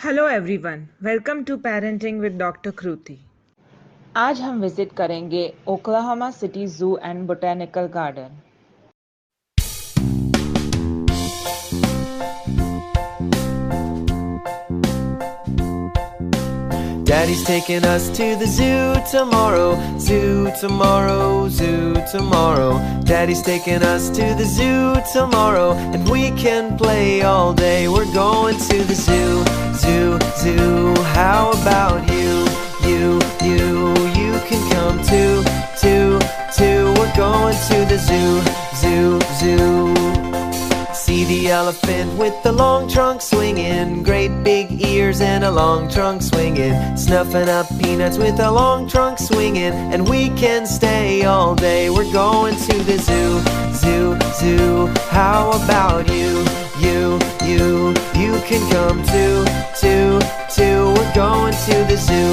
Hello everyone, welcome to parenting with doctor Kruti. आज हम visit करेंगे Oklahoma City zoo and botanical garden. Daddy's taking us to the zoo tomorrow, zoo tomorrow, zoo tomorrow. Daddy's taking us to the zoo tomorrow, and we can play all day. We're going to the zoo, zoo, zoo. How about you? You can come too, too, too. We're going to the zoo, zoo, zoo. See the elephant with the long trunk swinging, great big ears and a long trunk swinging, snuffing up peanuts with a long trunk swinging, and we can stay all day. We're going to the zoo, zoo, zoo. How about you? You can come too, too, too. We're going to the zoo,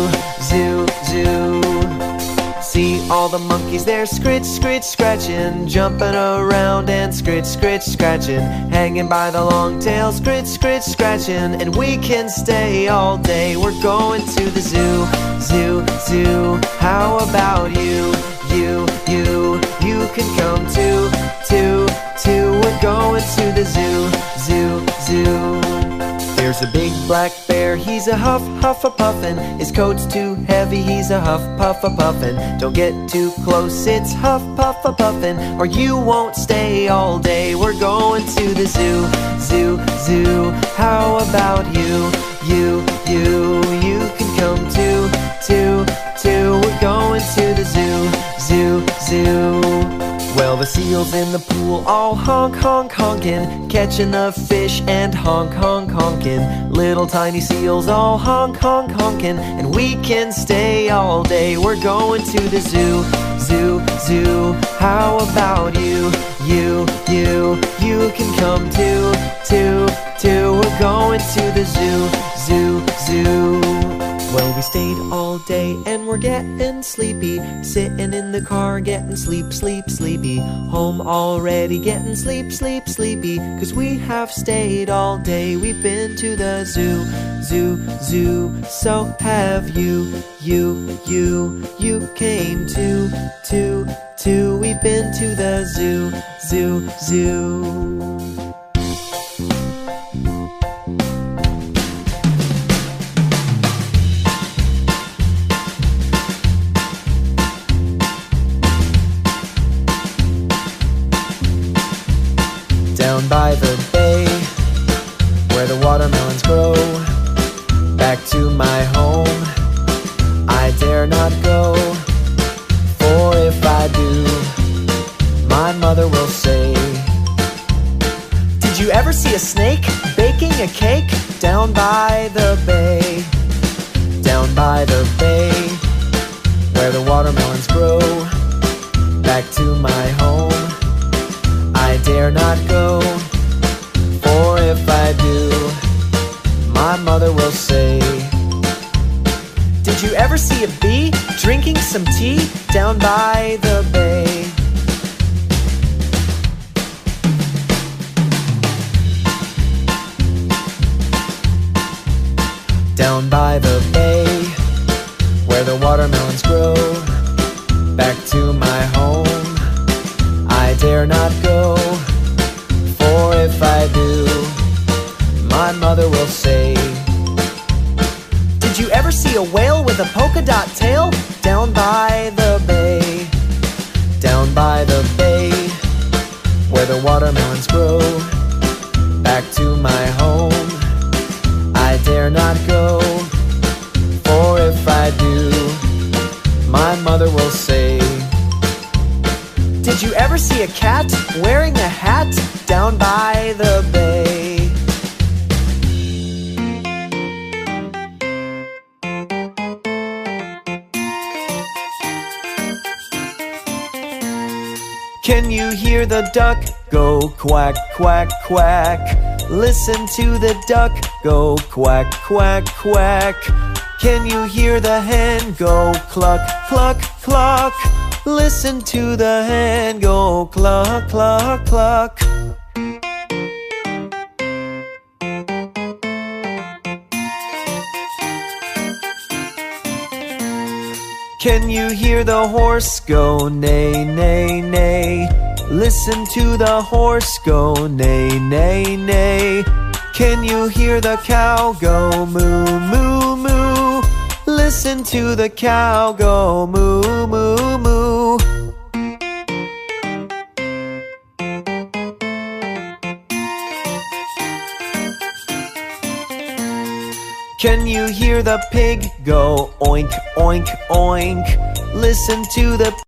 zoo, zoo. See all the monkeys there, scritch, scritch, scratching, jumping around and scritch, scritch, scratching, hanging by the long tail, scritch, scritch, scratching, and we can stay all day. We're going to the zoo, zoo, zoo. How about you? You can come too, too, too. We're going to the zoo, zoo, zoo. There's a big black bear, he's a huff, huff a puffin'. His coat's too heavy, he's a huff, puff a puffin'. Don't get too close, it's huff, puff a puffin', or you won't stay all day. We're going to the zoo, zoo, zoo. How about you? You can come too, too, too. We're going to the zoo, zoo, zoo. Well, the seals in the pool all honk, honk, honkin', catching the fish and honk, honk, honkin'. Little tiny seals all honk, honk, honkin', and we can stay all day. We're going to the zoo, zoo, zoo. How about you? You can come too, too, too. We're going to the zoo, zoo, zoo. Well, we stayed all day and we're getting sleepy, sitting in the car getting sleep, sleep, sleepy. Home already getting sleep, sleep, sleepy, 'cause we have stayed all day. We've been to the zoo, zoo, zoo. So have you came too, too, too. We've been to the zoo, zoo, zoo. Down by the bay, where the watermelons grow, back to my home, I dare not go. For if I do, my mother will say, did you ever see a snake baking a cake? Down by the bay, down by the bay, where the watermelons grow, back to my home, I dare not go, for if I do, my mother will say, did you ever see a bee drinking some tea down by the bay? Down by the bay, where the watermelons grow, back to my home, I dare not go, for if I do, my mother will say, did you ever see a whale with a polka dot tail? Down by the bay, down by the bay, where the watermelons grow, back to my home, I dare not go, for if I do, my mother will say, did you ever see a cat wearing a hat down by the bay? Can you hear the duck go quack, quack, quack? Listen to the duck go quack, quack, quack. Can you hear the hen go cluck, cluck, cluck? Listen to the hen go cluck, cluck, cluck. Can you hear the horse go neigh, neigh, neigh? Listen to the horse go neigh, neigh, neigh. Can you hear the cow go moo, moo, moo? Listen to the cow go moo, moo, moo. Can you hear the pig go oink, oink, oink? Listen to the